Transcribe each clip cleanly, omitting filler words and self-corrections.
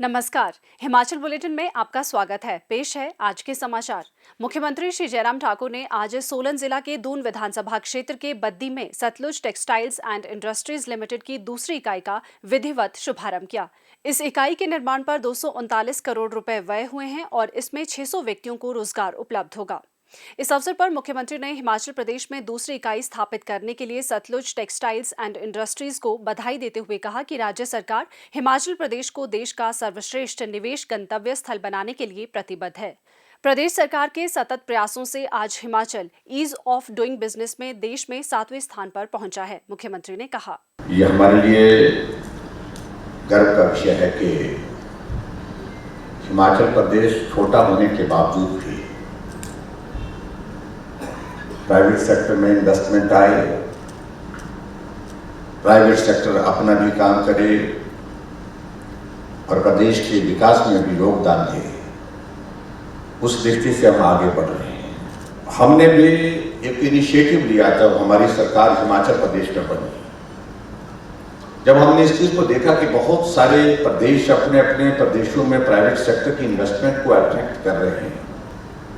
नमस्कार। हिमाचल बुलेटिन में आपका स्वागत है। पेश है आज के समाचार। मुख्यमंत्री श्री जयराम ठाकुर ने आज सोलन जिला के दून विधानसभा क्षेत्र के बद्दी में Satluj textiles and industries limited की दूसरी इकाई का विधिवत शुभारंभ किया। इस इकाई के निर्माण पर 239 करोड़ रुपए व्यय हुए हैं और इसमें 600 व्यक्तियों को रोजगार उपलब्ध होगा। इस अवसर पर मुख्यमंत्री ने हिमाचल प्रदेश में दूसरी इकाई स्थापित करने के लिए सतलुज टेक्सटाइल्स एंड इंडस्ट्रीज को बधाई देते हुए कहा कि राज्य सरकार हिमाचल प्रदेश को देश का सर्वश्रेष्ठ निवेश गंतव्य स्थल बनाने के लिए प्रतिबद्ध है। प्रदेश सरकार के सतत प्रयासों से आज Himachal ease of doing business में देश में 7वें स्थान पर पहुंचा है। मुख्यमंत्री ने कहा, यह हमारे लिए गर्व का विषय है कि हिमाचल प्रदेश छोटा होने के बावजूद भी प्राइवेट सेक्टर में इन्वेस्टमेंट आए, प्राइवेट सेक्टर अपना भी काम करे और प्रदेश के विकास में भी योगदान दे। उस दृष्टि से हम आगे बढ़ रहे हैं। हमने भी एक इनिशिएटिव लिया जब हमारी सरकार हिमाचल प्रदेश में बनी। जब हमने इस चीज को देखा कि बहुत सारे प्रदेश अपने अपने प्रदेशों में प्राइवेट सेक्टर की इन्वेस्टमेंट को अट्रैक्ट कर रहे हैं,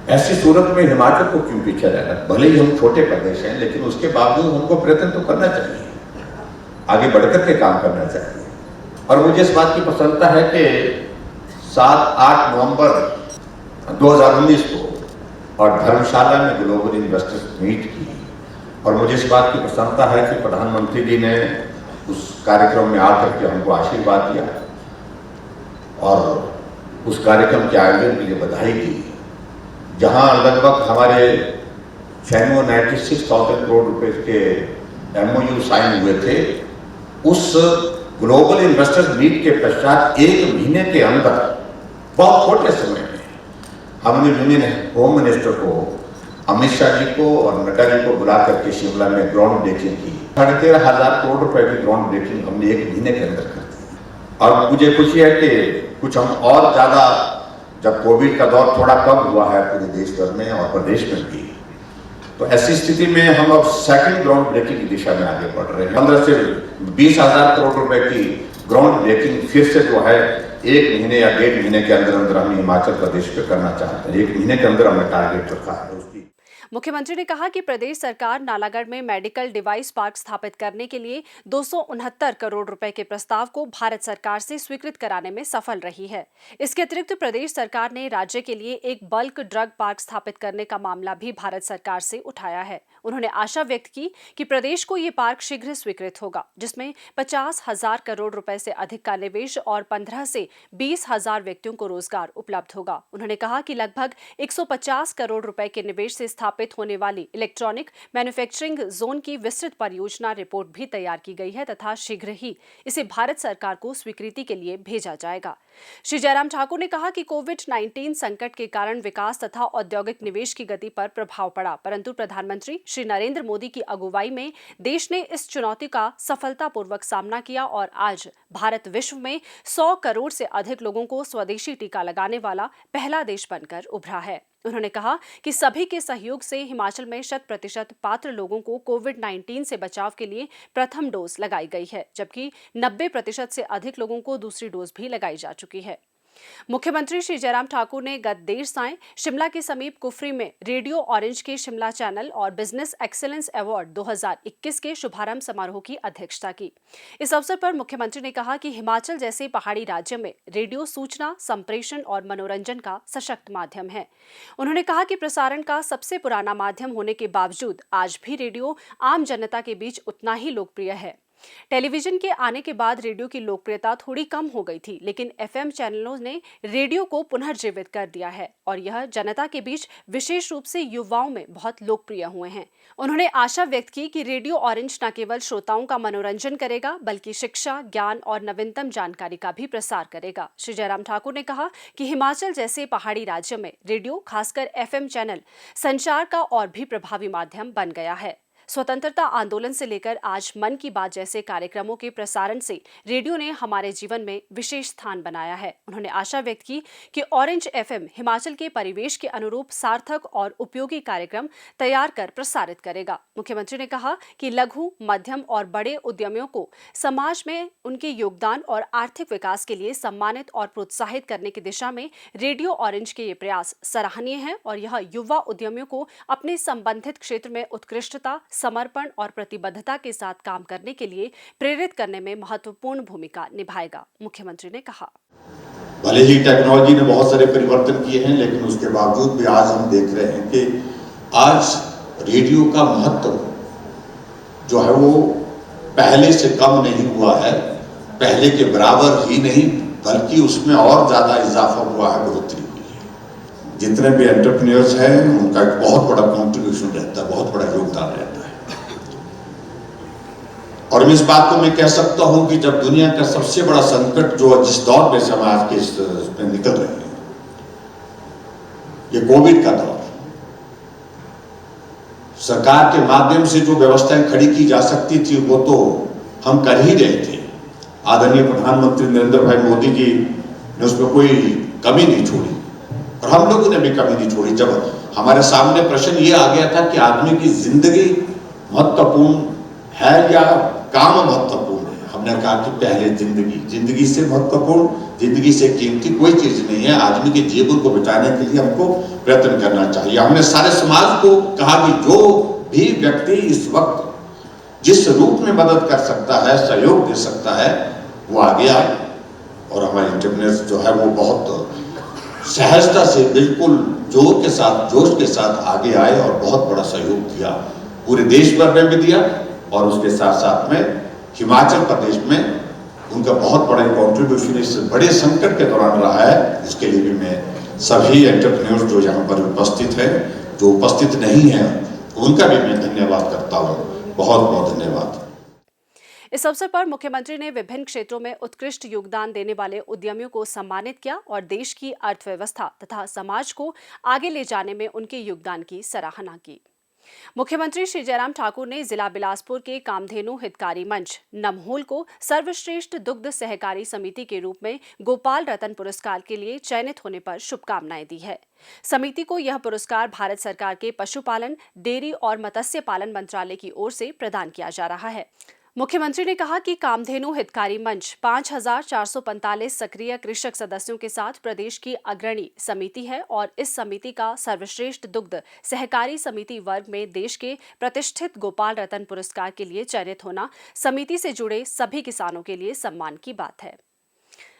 ऐसी सूरत में हिमाचल को क्यों पीछे रहना। भले ही हम छोटे प्रदेश हैं, लेकिन उसके बावजूद हमको प्रयत्न तो करना चाहिए, आगे बढ़कर के काम करना चाहिए। और मुझे इस बात की प्रसन्नता है कि 7-8 नवंबर 2019 को और धर्मशाला में ग्लोबल इन्वेस्टर्स मीट की, और मुझे इस बात की प्रसन्नता है कि प्रधानमंत्री जी ने उस कार्यक्रम में आकर के हमको आशीर्वाद दिया और उस कार्यक्रम के आयोजन के लिए बधाई दी, जहां लगभग हमारे 96,000 करोड़ रुपए के MOU साइन हुए थे। उस ग्लोबल इन्वेस्टर्स मीट के पश्चात 1 महीने के अंदर बहुत छोटे समय में हमने यूनियन होम मिनिस्टर को, अमित शाह जी को और नड्डा जी को बुला करके शिमला में ग्राउंड ब्रेकिंग की। 13,500 करोड़ रुपए की ग्राउंड ब्रेकिंग हमने 1 महीने के अंदर कर दी। और मुझे खुशी है कि कुछ हम और ज्यादा, जब कोविड का दौर थोड़ा कम हुआ है पूरे देश भर में और प्रदेश में भी, तो ऐसी स्थिति में हम अब सेकंड ग्राउंड ब्रेकिंग की दिशा में आगे बढ़ रहे हैं। 15 से 20,000 करोड़ रुपए की ग्राउंड ब्रेकिंग फिर से जो है 1 महीने या 1.5 महीने के अंदर अंदर हम हिमाचल प्रदेश पे करना चाहते हैं। 1 महीने के अंदर हमने टारगेट रखा है उसकी। मुख्यमंत्री ने कहा कि प्रदेश सरकार नालागढ़ में मेडिकल डिवाइस पार्क स्थापित करने के लिए 269 करोड़ रुपए के प्रस्ताव को भारत सरकार से स्वीकृत कराने में सफल रही है। इसके अतिरिक्त प्रदेश सरकार ने राज्य के लिए एक बल्क ड्रग पार्क स्थापित करने का मामला भी भारत सरकार से उठाया है। उन्होंने आशा व्यक्त की कि प्रदेश को ये पार्क शीघ्र स्वीकृत होगा, जिसमें 50,000 करोड़ रुपए से अधिक का निवेश और 15 से 20,000 व्यक्तियों को रोजगार उपलब्ध होगा। उन्होंने कहा कि लगभग 150 करोड़ रुपए के निवेश से स्थापित होने वाली इलेक्ट्रॉनिक मैन्युफैक्चरिंग जोन की विस्तृत परियोजना रिपोर्ट भी तैयार की गई है तथा शीघ्र ही इसे भारत सरकार को स्वीकृति के लिए भेजा जाएगा। श्री जयराम ठाकुर ने कहा कि कोविड-19 संकट के कारण विकास तथा औद्योगिक निवेश की गति पर प्रभाव पड़ा, परंतु प्रधानमंत्री श्री नरेंद्र मोदी की अगुवाई में देश ने इस चुनौती का सफलतापूर्वक सामना किया और आज भारत विश्व में 100 करोड़ से अधिक लोगों को स्वदेशी टीका लगाने वाला पहला देश बनकर उभरा है। उन्होंने कहा कि सभी के सहयोग से हिमाचल में 100% पात्र लोगों को कोविड-19 से बचाव के लिए प्रथम डोज लगाई गई है, जबकि 90% से अधिक लोगों को दूसरी डोज भी लगाई जा चुकी है। मुख्यमंत्री श्री जयराम ठाकुर ने गत देर सायं शिमला के समीप कुफरी में रेडियो ऑरेंज के शिमला चैनल और बिजनेस एक्सीलेंस अवार्ड 2021 के शुभारंभ समारोह की अध्यक्षता की। इस अवसर पर मुख्यमंत्री ने कहा कि हिमाचल जैसे पहाड़ी राज्य में रेडियो सूचना, संप्रेषण और मनोरंजन का सशक्त माध्यम है। उन्होंने कहा कि प्रसारण का सबसे पुराना माध्यम होने के बावजूद आज भी रेडियो आम जनता के बीच उतना ही लोकप्रिय है। टेलीविजन के आने के बाद रेडियो की लोकप्रियता थोड़ी कम हो गई थी, लेकिन FM चैनलों ने रेडियो को पुनर्जीवित कर दिया है और यह जनता के बीच विशेष रूप से युवाओं में बहुत लोकप्रिय हुए हैं। उन्होंने आशा व्यक्त की कि रेडियो ऑरेंज न केवल श्रोताओं का मनोरंजन करेगा, बल्कि शिक्षा, ज्ञान और नवीनतम जानकारी का भी प्रसार करेगा। श्री जयराम ठाकुर ने कहा कि हिमाचल जैसे पहाड़ी राज्य में रेडियो, खासकर FM चैनल, संचार का और भी प्रभावी माध्यम बन गया है। स्वतंत्रता आंदोलन से लेकर आज मन की बात जैसे कार्यक्रमों के प्रसारण से रेडियो ने हमारे जीवन में विशेष स्थान बनाया है। उन्होंने आशा व्यक्त की कि ऑरेंज एफएम हिमाचल के परिवेश के अनुरूप सार्थक और उपयोगी कार्यक्रम तैयार कर प्रसारित करेगा। मुख्यमंत्री ने कहा कि लघु, मध्यम और बड़े उद्यमियों को समाज में उनके योगदान और आर्थिक विकास के लिए सम्मानित और प्रोत्साहित करने की दिशा में रेडियो ऑरेंज के ये प्रयास सराहनीय है और यह युवा उद्यमियों को अपने संबंधित क्षेत्र में उत्कृष्टता, समर्पण और प्रतिबद्धता के साथ काम करने के लिए प्रेरित करने में महत्वपूर्ण भूमिका निभाएगा। मुख्यमंत्री ने कहा, भले ही टेक्नोलॉजी ने बहुत सारे परिवर्तन किए हैं, लेकिन उसके बावजूद भी आज हम देख रहे हैं कि आज रेडियो का महत्व जो है वो पहले से कम नहीं हुआ है, पहले के बराबर ही नहीं बल्कि उसमें और ज्यादा इजाफा हुआ है, बढ़ोतरी हुई है। जितने भी एंटरप्रेन्योर्स हैं उनका एक बहुत बड़ा कंट्रीब्यूशन रहता है, बहुत बड़ा योगदान रहता है। और इस बात को मैं कह सकता हूं कि जब दुनिया का सबसे बड़ा संकट जो जिस दौर में से हम आज के इसमें निकल रहे हैं, ये कोविड का दौर, सरकार के माध्यम से जो व्यवस्थाएं खड़ी की जा सकती थी वो तो हम कर ही रहे थे। आदरणीय प्रधानमंत्री नरेंद्र भाई मोदी जी ने उसमें कोई कमी नहीं छोड़ी और हम लोगों ने भी कमी नहीं छोड़ी। जब हमारे सामने प्रश्न ये आ गया था कि आदमी की जिंदगी महत्वपूर्ण है या काम महत्वपूर्ण है, हमने कहा कि पहले जिंदगी से महत्वपूर्ण, जिंदगी से कीमती कोई चीज नहीं है। आदमी के जीवन को बचाने के लिए हमको प्रयत्न करना चाहिए। हमने सारे समाज को कहा कि जो भी व्यक्ति इस वक्त जिस रूप में मदद कर सकता है, सहयोग दे सकता है, वो आगे आए। और हमारे एंटरप्रेन्योर्स जो है वो बहुत सहजता से, बिल्कुल जोर के साथ, जोश के साथ आगे आए और बहुत बड़ा सहयोग दिया, पूरे देश भर में भी दिया और उसके साथ साथ में हिमाचल प्रदेश में उनका बहुत बड़ा कंट्रीब्यूशन इस बड़े संकट के दौरान रहा है। इसके लिए भी मैं सभी एंटरप्रेन्योर्स जो यहाँ पर उपस्थित है, जो उपस्थित नहीं है, उनका भी मैं धन्यवाद करता हूँ। बहुत बहुत धन्यवाद। इस अवसर पर मुख्यमंत्री ने विभिन्न क्षेत्रों में उत्कृष्ट योगदान देने वाले उद्यमियों को सम्मानित किया और देश की अर्थव्यवस्था तथा समाज को आगे ले जाने में उनके योगदान की सराहना की। मुख्यमंत्री श्री जयराम ठाकुर ने जिला बिलासपुर के कामधेनु हितकारी मंच नमहोल को सर्वश्रेष्ठ दुग्ध सहकारी समिति के रूप में गोपाल रतन पुरस्कार के लिए चयनित होने पर शुभकामनाएं दी है। समिति को यह पुरस्कार भारत सरकार के पशुपालन, डेयरी और मत्स्य पालन मंत्रालय की ओर से प्रदान किया जा रहा है। मुख्यमंत्री ने कहा कि कामधेनु हितकारी मंच 5,445 सक्रिय कृषक सदस्यों के साथ प्रदेश की अग्रणी समिति है और इस समिति का सर्वश्रेष्ठ दुग्ध सहकारी समिति वर्ग में देश के प्रतिष्ठित गोपाल रतन पुरस्कार के लिए चयनित होना समिति से जुड़े सभी किसानों के लिए सम्मान की बात है।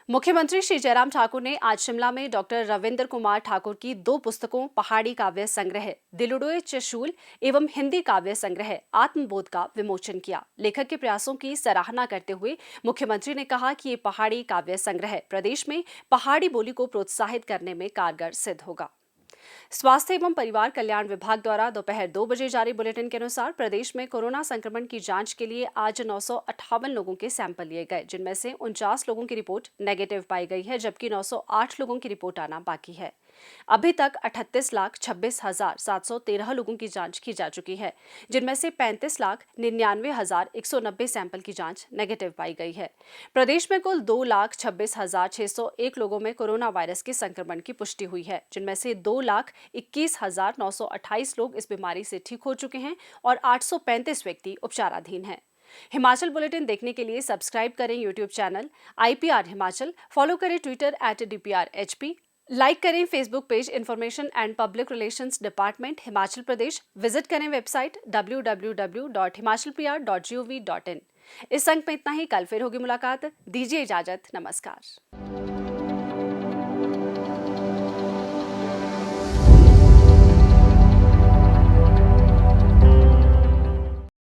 मुख्यमंत्री श्री जयराम ठाकुर ने आज शिमला में डॉक्टर रविंद्र कुमार ठाकुर की 2 पुस्तकों पहाड़ी काव्य संग्रह दिलुडोए चशूल एवं हिंदी काव्य संग्रह आत्मबोध का विमोचन किया। लेखक के प्रयासों की सराहना करते हुए मुख्यमंत्री ने कहा कि ये पहाड़ी काव्य संग्रह प्रदेश में पहाड़ी बोली को प्रोत्साहित करने में कारगर सिद्ध होगा। स्वास्थ्य एवं परिवार कल्याण विभाग द्वारा दोपहर 2 बजे जारी बुलेटिन के अनुसार प्रदेश में कोरोना संक्रमण की जांच के लिए आज 958 लोगों के सैंपल लिए गए, जिनमें से 49 लोगों की रिपोर्ट नेगेटिव पाई गई है, जबकि 908 लोगों की रिपोर्ट आना बाकी है। अभी तक 38,26,713 लोगों की जांच की जा चुकी है, जिनमें से 35,99,190 सैंपल की जांच नेगेटिव पाई गई है। प्रदेश में कुल 2,26,601 लोगों में कोरोना वायरस के संक्रमण की पुष्टि हुई है, जिनमें से 2,21,928 लोग इस बीमारी से ठीक हो चुके हैं और 835 व्यक्ति उपचाराधीन हैं। हिमाचल बुलेटिन देखने के लिए सब्सक्राइब करें YouTube channel IPR Himachal, follow करें ट्विटर @DPRHP, लाइक करें Facebook page information and public relations department Himachal Pradesh, visit करें वेबसाइट www.himachalpr.gov.in। इस अंक में इतना ही। कल फिर होगी मुलाकात। दीजिए इजाजत। नमस्कार।